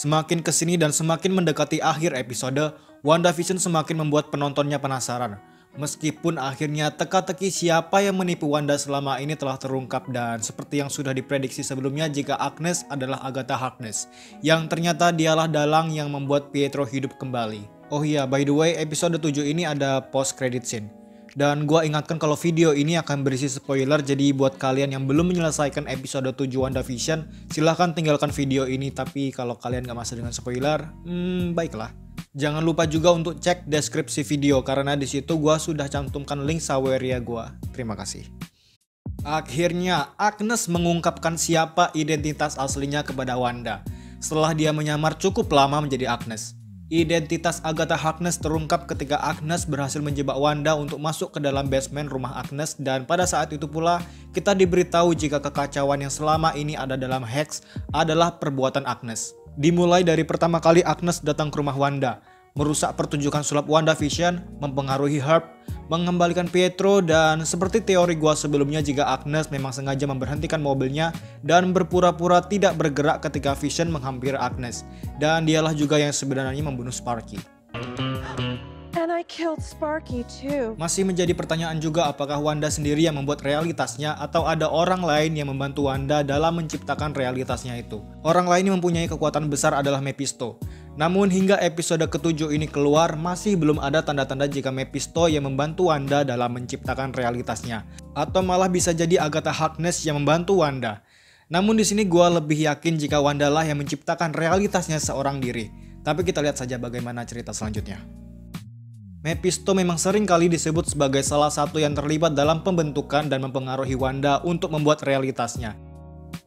Semakin kesini dan semakin mendekati akhir episode, WandaVision semakin membuat penontonnya penasaran. Meskipun akhirnya teka-teki siapa yang menipu Wanda selama ini telah terungkap dan seperti yang sudah diprediksi sebelumnya jika Agnes adalah Agatha Harkness, yang ternyata dialah dalang yang membuat Pietro hidup kembali. Oh iya, by the way, episode 7 ini ada post credit scene. Dan gua ingatkan kalau video ini akan berisi spoiler, jadi buat kalian yang belum menyelesaikan episode 7 WandaVision, silahkan tinggalkan video ini, tapi kalau kalian gak masa dengan spoiler, baiklah. Jangan lupa juga untuk cek deskripsi video karena di situ gua sudah cantumkan link Saweria gua. Terima kasih. Akhirnya Agnes mengungkapkan siapa identitas aslinya kepada Wanda. Setelah dia menyamar cukup lama menjadi Agnes. Identitas Agatha Harkness terungkap ketika Agnes berhasil menjebak Wanda untuk masuk ke dalam basement rumah Agnes, dan pada saat itu pula kita diberitahu jika kekacauan yang selama ini ada dalam Hex adalah perbuatan Agnes. Dimulai dari pertama kali Agnes datang ke rumah Wanda, merusak pertunjukan sulap WandaVision, mempengaruhi Herb, mengembalikan Pietro, dan seperti teori gua sebelumnya jika Agnes memang sengaja memberhentikan mobilnya dan berpura-pura tidak bergerak ketika Vision menghampiri Agnes, dan dialah juga yang sebenarnya membunuh Sparky. And I killed Sparky too. Masih menjadi pertanyaan juga apakah Wanda sendiri yang membuat realitasnya atau ada orang lain yang membantu Wanda dalam menciptakan realitasnya itu. Orang lain yang mempunyai kekuatan besar adalah Mephisto. Namun hingga episode ke-7 ini keluar, masih belum ada tanda-tanda jika Mephisto yang membantu Wanda dalam menciptakan realitasnya. Atau malah bisa jadi Agatha Harkness yang membantu Wanda. Namun di sini gua lebih yakin jika Wanda lah yang menciptakan realitasnya seorang diri. Tapi kita lihat saja bagaimana cerita selanjutnya. Mephisto memang sering kali disebut sebagai salah satu yang terlibat dalam pembentukan dan mempengaruhi Wanda untuk membuat realitasnya.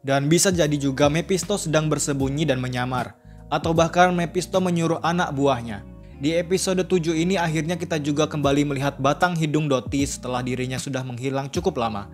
Dan bisa jadi juga Mephisto sedang bersembunyi dan menyamar. Atau bahkan Mephisto menyuruh anak buahnya. Di episode 7 ini akhirnya kita juga kembali melihat batang hidung Dottie setelah dirinya sudah menghilang cukup lama.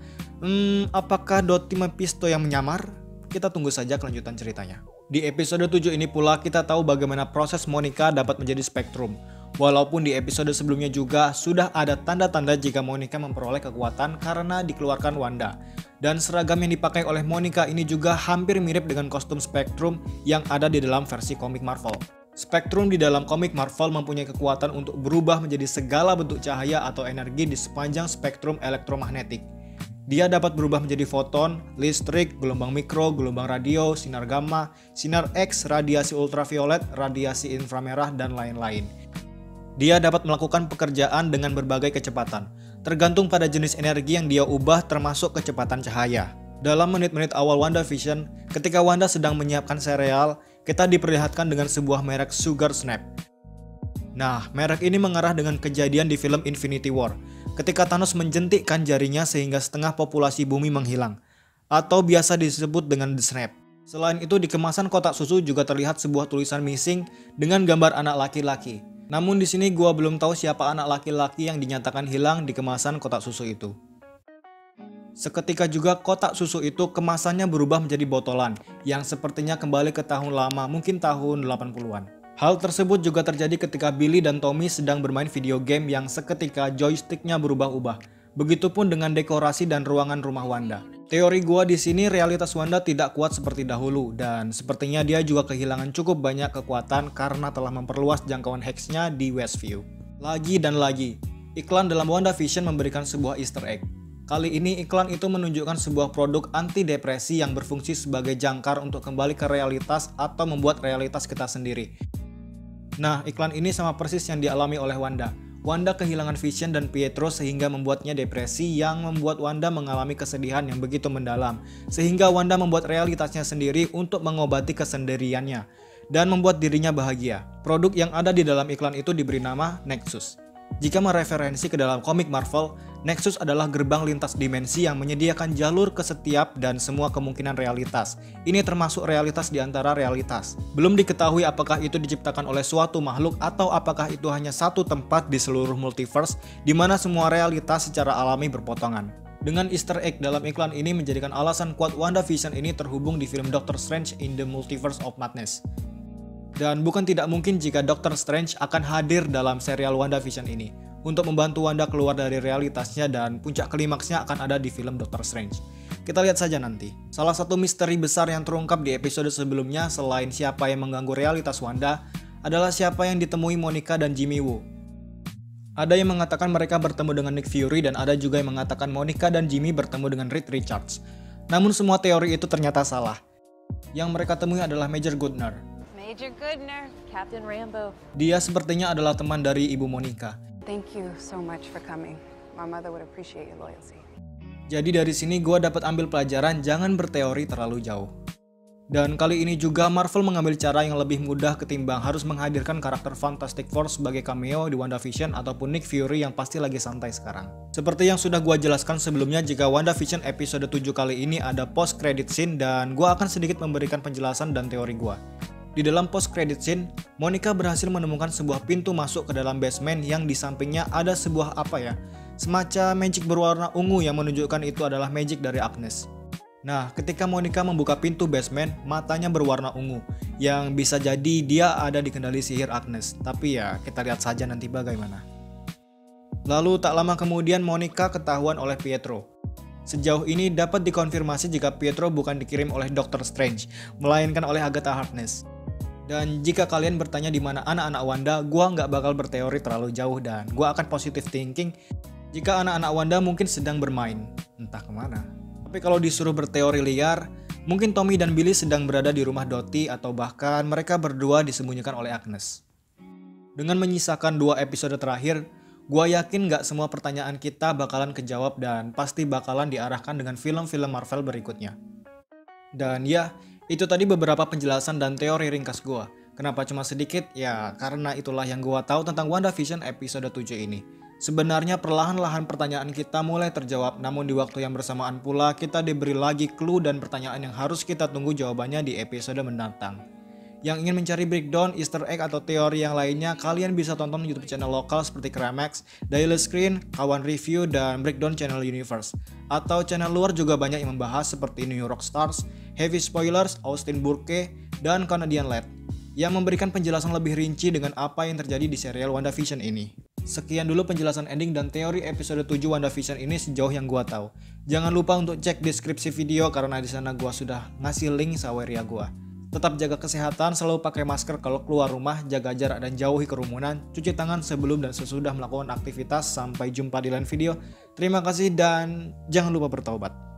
Apakah Dottie Mephisto yang menyamar? Kita tunggu saja kelanjutan ceritanya. Di episode 7 ini pula kita tahu bagaimana proses Monica dapat menjadi Spectrum. Walaupun di episode sebelumnya juga sudah ada tanda-tanda jika Monica memperoleh kekuatan karena dikeluarkan Wanda. Dan seragam yang dipakai oleh Monica ini juga hampir mirip dengan kostum Spectrum yang ada di dalam versi komik Marvel. Spectrum di dalam komik Marvel mempunyai kekuatan untuk berubah menjadi segala bentuk cahaya atau energi di sepanjang spektrum elektromagnetik. Dia dapat berubah menjadi foton, listrik, gelombang mikro, gelombang radio, sinar gamma, sinar X, radiasi ultraviolet, radiasi inframerah, dan lain-lain. Dia dapat melakukan pekerjaan dengan berbagai kecepatan, tergantung pada jenis energi yang dia ubah termasuk kecepatan cahaya. Dalam menit-menit awal WandaVision, ketika Wanda sedang menyiapkan sereal, kita diperlihatkan dengan sebuah merek Sugar Snap. Nah, merek ini mengarah dengan kejadian di film Infinity War, ketika Thanos menjentikkan jarinya sehingga setengah populasi bumi menghilang, atau biasa disebut dengan The Snap. Selain itu, di kemasan kotak susu juga terlihat sebuah tulisan missing dengan gambar anak laki-laki. Namun di sini gua belum tahu siapa anak laki-laki yang dinyatakan hilang di kemasan kotak susu itu. Seketika juga kotak susu itu kemasannya berubah menjadi botolan yang sepertinya kembali ke tahun lama, mungkin tahun 80-an. Hal tersebut juga terjadi ketika Billy dan Tommy sedang bermain video game yang seketika joysticknya berubah-ubah. Begitupun dengan dekorasi dan ruangan rumah Wanda. Teori gua di sini realitas Wanda tidak kuat seperti dahulu dan sepertinya dia juga kehilangan cukup banyak kekuatan karena telah memperluas jangkauan Hex-nya di Westview. Lagi dan lagi, iklan dalam WandaVision memberikan sebuah Easter egg. Kali ini iklan itu menunjukkan sebuah produk antidepresi yang berfungsi sebagai jangkar untuk kembali ke realitas atau membuat realitas kita sendiri. Nah, iklan ini sama persis yang dialami oleh Wanda. Wanda kehilangan Vision dan Pietro sehingga membuatnya depresi yang membuat Wanda mengalami kesedihan yang begitu mendalam. Sehingga Wanda membuat realitasnya sendiri untuk mengobati kesendiriannya dan membuat dirinya bahagia. Produk yang ada di dalam iklan itu diberi nama Nexus. Jika mereferensi ke dalam komik Marvel, Nexus adalah gerbang lintas dimensi yang menyediakan jalur ke setiap dan semua kemungkinan realitas. Ini termasuk realitas di antara realitas. Belum diketahui apakah itu diciptakan oleh suatu makhluk atau apakah itu hanya satu tempat di seluruh multiverse di mana semua realitas secara alami berpotongan. Dengan Easter egg dalam iklan ini menjadikan alasan kuat WandaVision ini terhubung di film Doctor Strange in the Multiverse of Madness. Dan bukan tidak mungkin jika Doctor Strange akan hadir dalam serial WandaVision ini untuk membantu Wanda keluar dari realitasnya dan puncak klimaksnya akan ada di film Doctor Strange. Kita lihat saja nanti. Salah satu misteri besar yang terungkap di episode sebelumnya selain siapa yang mengganggu realitas Wanda adalah siapa yang ditemui Monica dan Jimmy Woo. Ada yang mengatakan mereka bertemu dengan Nick Fury dan ada juga yang mengatakan Monica dan Jimmy bertemu dengan Reed Richards. Namun semua teori itu ternyata salah. Yang mereka temui adalah Major Goodner. Major Goodner, Captain Rambo. Dia sepertinya adalah teman dari ibu Monica. Thank you so much for coming. My mother would appreciate your loyalty. Jadi dari sini gue dapat ambil pelajaran jangan berteori terlalu jauh. Dan kali ini juga Marvel mengambil cara yang lebih mudah ketimbang harus menghadirkan karakter Fantastic Four sebagai cameo di WandaVision ataupun Nick Fury yang pasti lagi santai sekarang. Seperti yang sudah gue jelaskan sebelumnya, jika WandaVision episode 7 kali ini ada post credit scene dan gue akan sedikit memberikan penjelasan dan teori gue. Di dalam post credit scene, Monica berhasil menemukan sebuah pintu masuk ke dalam basement yang di sampingnya ada sebuah semacam magic berwarna ungu yang menunjukkan itu adalah magic dari Agnes. Nah, ketika Monica membuka pintu basement, matanya berwarna ungu, yang bisa jadi dia ada di kendali sihir Agnes. Tapi ya, kita lihat saja nanti bagaimana. Lalu tak lama kemudian Monica ketahuan oleh Pietro. Sejauh ini dapat dikonfirmasi jika Pietro bukan dikirim oleh Doctor Strange, melainkan oleh Agatha Harkness. Dan jika kalian bertanya di mana anak-anak Wanda, gua nggak bakal berteori terlalu jauh dan gua akan positive thinking jika anak-anak Wanda mungkin sedang bermain, entah kemana. Tapi kalau disuruh berteori liar, mungkin Tommy dan Billy sedang berada di rumah Dottie atau bahkan mereka berdua disembunyikan oleh Agnes. Dengan menyisakan 2 episode terakhir, gua yakin nggak semua pertanyaan kita bakalan kejawab dan pasti bakalan diarahkan dengan film-film Marvel berikutnya. Dan ya, itu tadi beberapa penjelasan dan teori ringkas gua. Kenapa cuma sedikit? Ya, karena itulah yang gua tahu tentang WandaVision episode 7 ini. Sebenarnya perlahan-lahan pertanyaan kita mulai terjawab, namun di waktu yang bersamaan pula kita diberi lagi clue dan pertanyaan yang harus kita tunggu jawabannya di episode mendatang. Yang ingin mencari breakdown, easter egg atau teori yang lainnya, kalian bisa tonton YouTube channel lokal seperti Kramax, Daily Screen, Kawan Review, dan Breakdown Channel Universe. Atau channel luar juga banyak yang membahas seperti New York Stars, Heavy Spoilers, Austin Burke, dan Canadian Lad, yang memberikan penjelasan lebih rinci dengan apa yang terjadi di serial WandaVision ini. Sekian dulu penjelasan ending dan teori episode 7 WandaVision ini sejauh yang gua tahu. Jangan lupa untuk cek deskripsi video karena di sana gua sudah ngasih link saweria gua. Tetap jaga kesehatan, selalu pakai masker kalau keluar rumah, jaga jarak dan jauhi kerumunan, cuci tangan sebelum dan sesudah melakukan aktivitas. Sampai jumpa di lain video. Terima kasih dan jangan lupa bertaubat.